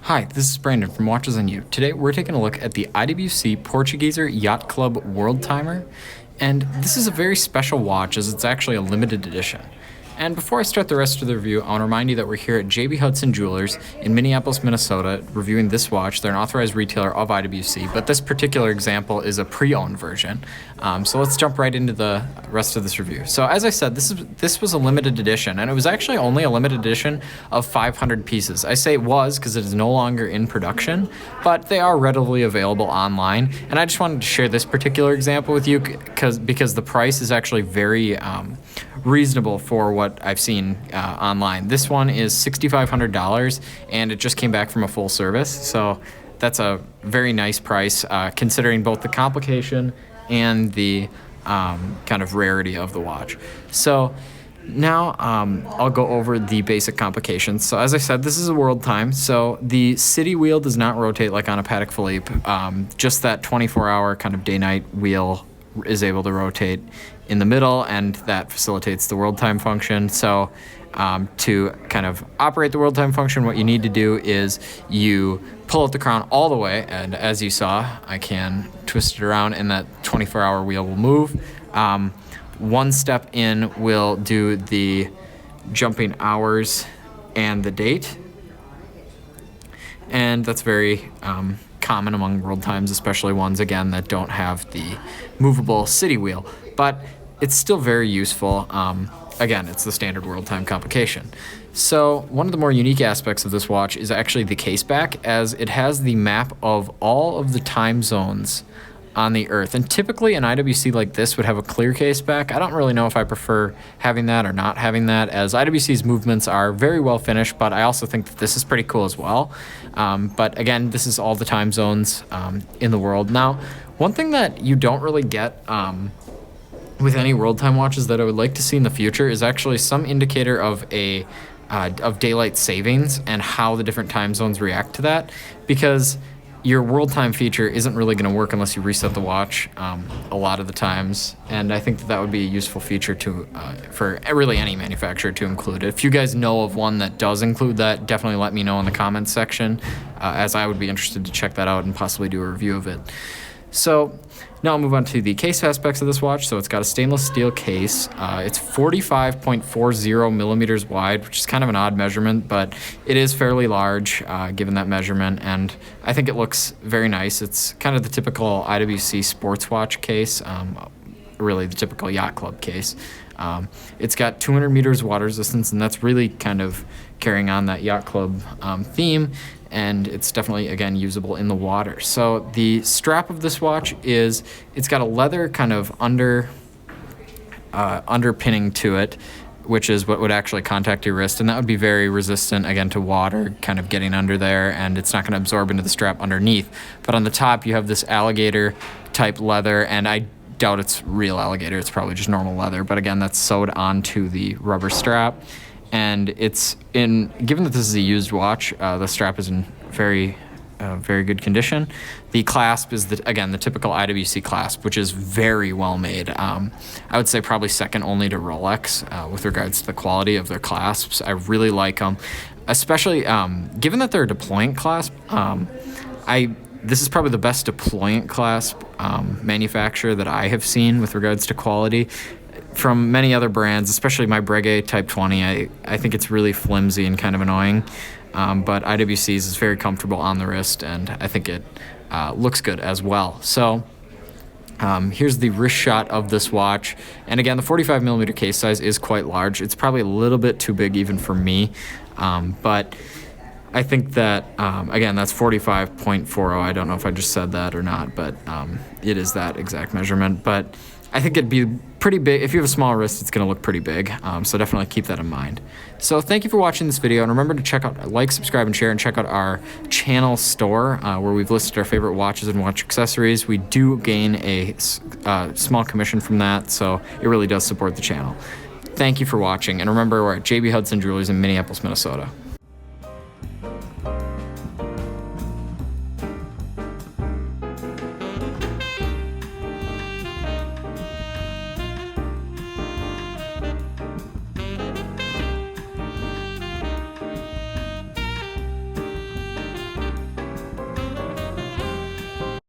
Hi, this is Brandon from Watches on You. Today we're taking a look at the IWC Portugieser Yacht Club Worldtimer, and this is a very special watch as it's actually a limited edition. And before I start the rest of the review, I want to remind you that we're here at JB Hudson Jewelers in Minneapolis, Minnesota, reviewing this watch. They're an authorized retailer of IWC, but this particular example is a pre-owned version. So let's jump right into the rest of this review. So as I said, this was a limited edition, and it was actually only a limited edition of 500 pieces. I say it was because it is no longer in production, but they are readily available online. And I just wanted to share this particular example with you because the price is actually very reasonable for what I've seen online. This one is $6,500, and it just came back from a full service, so that's a very nice price considering both the complication and the kind of rarity of the watch. So now I'll go over the basic complications. So as I said, this is a world time, so the city wheel does not rotate like on a Patek Philippe. Just that 24-hour kind of day-night wheel is able to rotate in the middle, and that facilitates the world time function. So to kind of operate the world time function, what you need to do is you pull out the crown all the way, and as you saw, I can twist it around and that 24-hour wheel will move. One step in will do the jumping hours and the date, and that's very common among world times, especially ones, again, that don't have the movable city wheel. But it's still very useful. Again, it's the standard world time complication. So one of the more unique aspects of this watch is actually the case back, as it has the map of all of the time zones on the Earth. And typically an IWC like this would have a clear case back. I don't really know if I prefer having that or not having that, as IWC's movements are very well finished, but I also think that this is pretty cool as well. But again, this is all the time zones in the world. Now, one thing that you don't really get with any world time watches that I would like to see in the future is actually some indicator of daylight savings and how the different time zones react to that, because your world time feature isn't really going to work unless you reset the watch a lot of the times, and I think that would be a useful feature to for really any manufacturer to include. If you guys know of one that does include that, definitely let me know in the comments section, as I would be interested to check that out and possibly do a review of it. So now I'll move on to the case aspects of this watch. So it's got a stainless steel case. It's 45.40 millimeters wide, which is kind of an odd measurement, but it is fairly large given that measurement, and I think it looks very nice. It's kind of the typical IWC sports watch case, really the typical yacht club case. It's got 200 meters water resistance, and that's really kind of carrying on that yacht club theme, and it's definitely, again, usable in the water. So the strap of this watch it's got a leather kind of underpinning to it, which is what would actually contact your wrist, and that would be very resistant, again, to water kind of getting under there, and it's not going to absorb into the strap underneath. But on the top, you have this alligator type leather, and I doubt it's real alligator. It's probably just normal leather, but again, that's sewed onto the rubber strap. And given that this is a used watch, the strap is in very good condition. The clasp is again the typical IWC clasp, which is very well made. I would say probably second only to Rolex with regards to the quality of their clasps. I really like them, especially given that they're a deployant clasp. This is probably the best deployant clasp manufacturer that I have seen with regards to quality. From many other brands, especially my Breguet Type 20, I think it's really flimsy and kind of annoying, but IWC's is very comfortable on the wrist, and I think it looks good as well. So here's the wrist shot of this watch, and again, the 45 millimeter case size is quite large. It's probably a little bit too big even for me, but I think that, again, that's 45.40. I don't know if I just said that or not, but it is that exact measurement. But I think it'd be pretty big. If you have a small wrist, it's going to look pretty big. So definitely keep that in mind. So thank you for watching this video. And remember to subscribe, and share, and check out our channel store where we've listed our favorite watches and watch accessories. We do gain a small commission from that, so it really does support the channel. Thank you for watching. And remember, we're at JB Hudson Jewelers in Minneapolis, Minnesota.